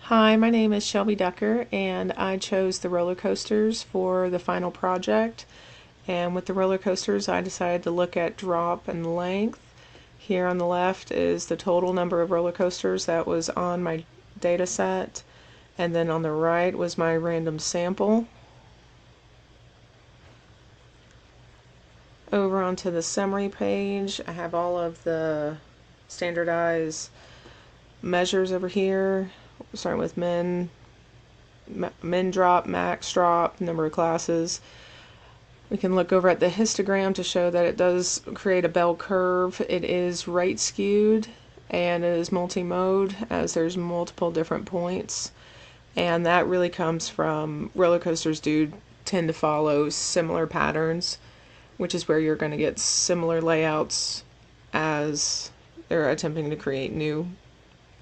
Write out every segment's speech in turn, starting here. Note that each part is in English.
Hi, my name is Shelby Ducker, and I chose the roller coasters for the final project. And with the roller coasters, I decided to look at drop and length. Here on the left is the total number of roller coasters that was on my data set, and then on the right was my random sample. Over onto the summary page, I have all of the standardized measures over here, starting with min drop, max drop, number of classes. We can look over at the histogram to show that it does create a bell curve. It is right skewed and it is multi-mode as there's multiple different points. And that really comes from roller coasters do tend to follow similar patterns, which is where you're going to get similar layouts as they're attempting to create new,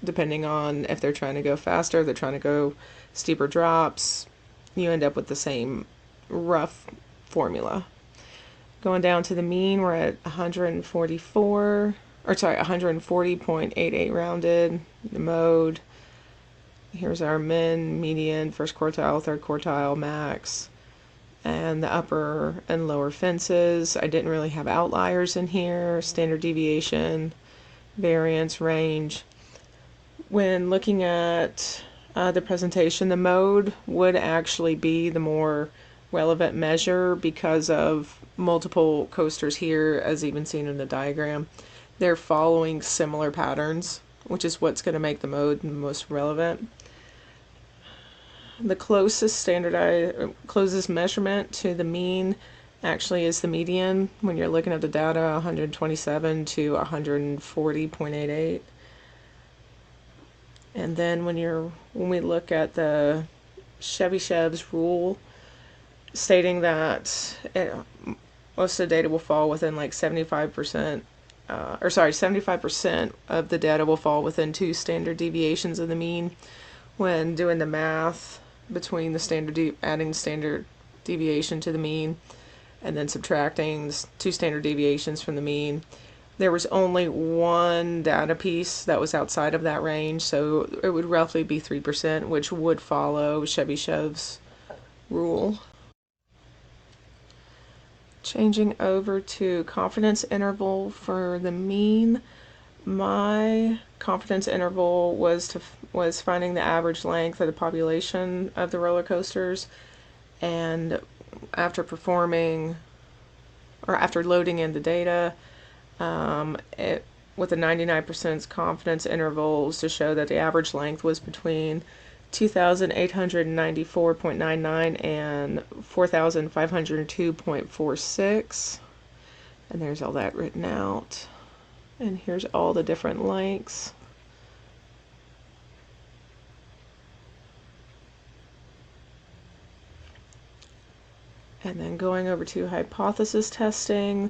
depending on if they're trying to go faster, they're trying to go steeper drops. You end up with the same rough formula. Going down to the mean, we're at 140.88 rounded. The mode. Here's our min, median, first quartile, third quartile, max, and the upper and lower fences. I didn't really have outliers in here. Standard deviation, variance, range. When looking at the presentation, the mode would actually be the more relevant measure because of multiple coasters here, as even seen in the diagram. They're following similar patterns, which is what's going to make the mode most relevant. The closest measurement to the mean actually is the median when you're looking at the data, 127 to 140.88. And then when we look at the Chevyshev's rule, stating that most of the data will fall within like 75%, 75% of the data will fall within 2 standard deviations of the mean. When doing the math between the adding standard deviation to the mean and then subtracting 2 standard deviations from the mean, there was only one data piece that was outside of that range, so it would roughly be 3%, which would follow Chevyshev's rule. Changing over to confidence interval for the mean, my confidence interval was finding the average length of the population of the roller coasters, and after loading in the data, with a 99% confidence intervals to show that the average length was between 2,894.99 and 4,502.46. And there's all that written out. And here's all the different lengths. And then going over to hypothesis testing,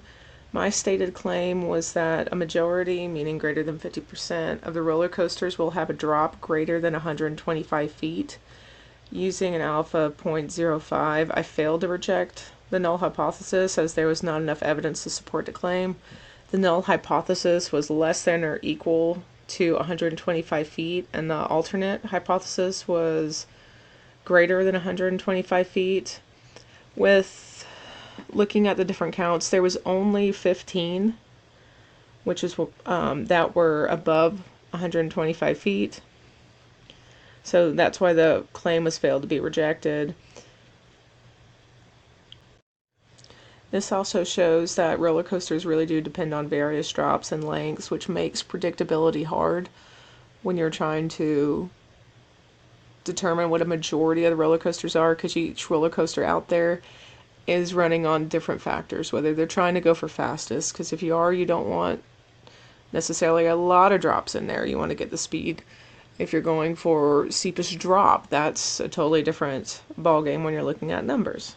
my stated claim was that a majority, meaning greater than 50%, of the roller coasters will have a drop greater than 125 feet. Using an alpha of 0.05, I failed to reject the null hypothesis as there was not enough evidence to support the claim. The null hypothesis was less than or equal to 125 feet, and the alternate hypothesis was greater than 125 feet. With looking at the different counts, there was only 15 which is that were above 125 feet. So that's why the claim was failed to be rejected. This also shows that roller coasters really do depend on various drops and lengths, which makes predictability hard when you're trying to determine what a majority of the roller coasters are, because each roller coaster out there is running on different factors, whether they're trying to go for fastest, because if you are, you don't want necessarily a lot of drops in there. You want to get the speed. If you're going for steepest drop, that's a totally different ballgame when you're looking at numbers.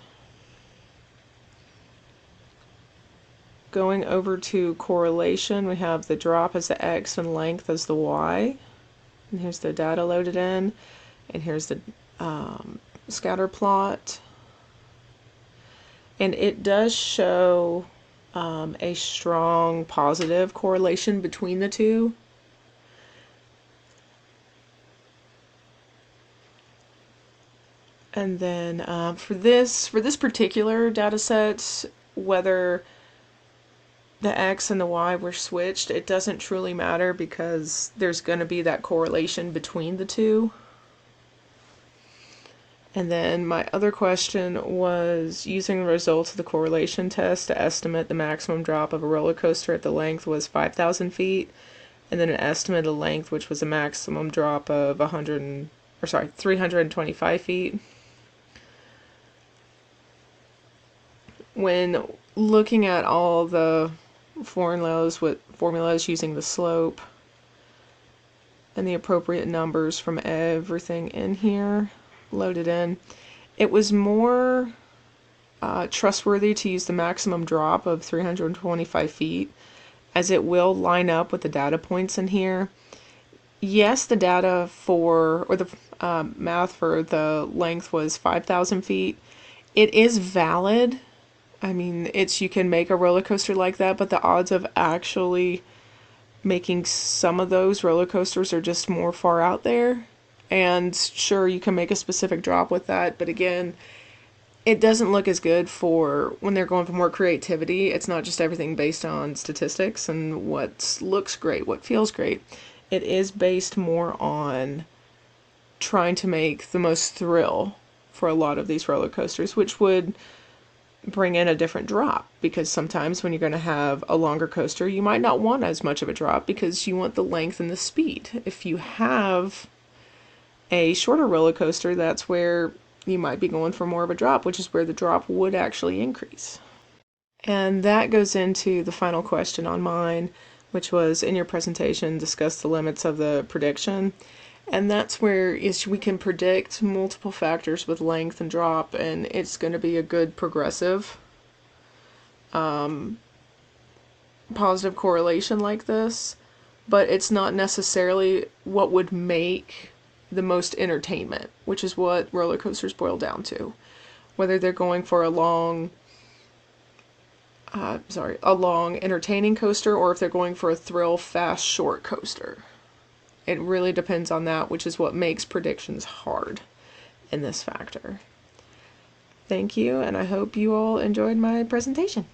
Going over to correlation, we have the drop as the X and length as the Y. And here's the data loaded in. And here's the scatter plot. And it does show a strong positive correlation between the two. And then for this particular data set, whether the X and the Y were switched, it doesn't truly matter because there's going to be that correlation between the two. And then my other question was using the results of the correlation test to estimate the maximum drop of a roller coaster at the length was 5,000 feet, and then an estimated length which was a maximum drop of 325 feet. When looking at all the formulas using the slope and the appropriate numbers from everything in here loaded in, it was more trustworthy to use the maximum drop of 325 feet, as it will line up with the data points in here. Yes, the data or the math for the length was 5,000 feet. It is valid. I mean, you can make a roller coaster like that, but the odds of actually making some of those roller coasters are just more far out there. And sure, you can make a specific drop with that, but again, it doesn't look as good for when they're going for more creativity. It's not just everything based on statistics and what looks great, what feels great. It is based more on trying to make the most thrill for a lot of these roller coasters, which would bring in a different drop, because sometimes when you're going to have a longer coaster, you might not want as much of a drop because you want the length and the speed. If you have a shorter roller coaster, that's where you might be going for more of a drop, which is where the drop would actually increase. And that goes into the final question on mine, which was, in your presentation, discuss the limits of the prediction. And that's where we can predict multiple factors with length and drop, and it's going to be a good progressive positive correlation like this, but it's not necessarily what would make the most entertainment, which is what roller coasters boil down to. Whether they're going for a long entertaining coaster, or if they're going for a thrill, fast, short coaster. It really depends on that, which is what makes predictions hard in this factor. Thank you, and I hope you all enjoyed my presentation.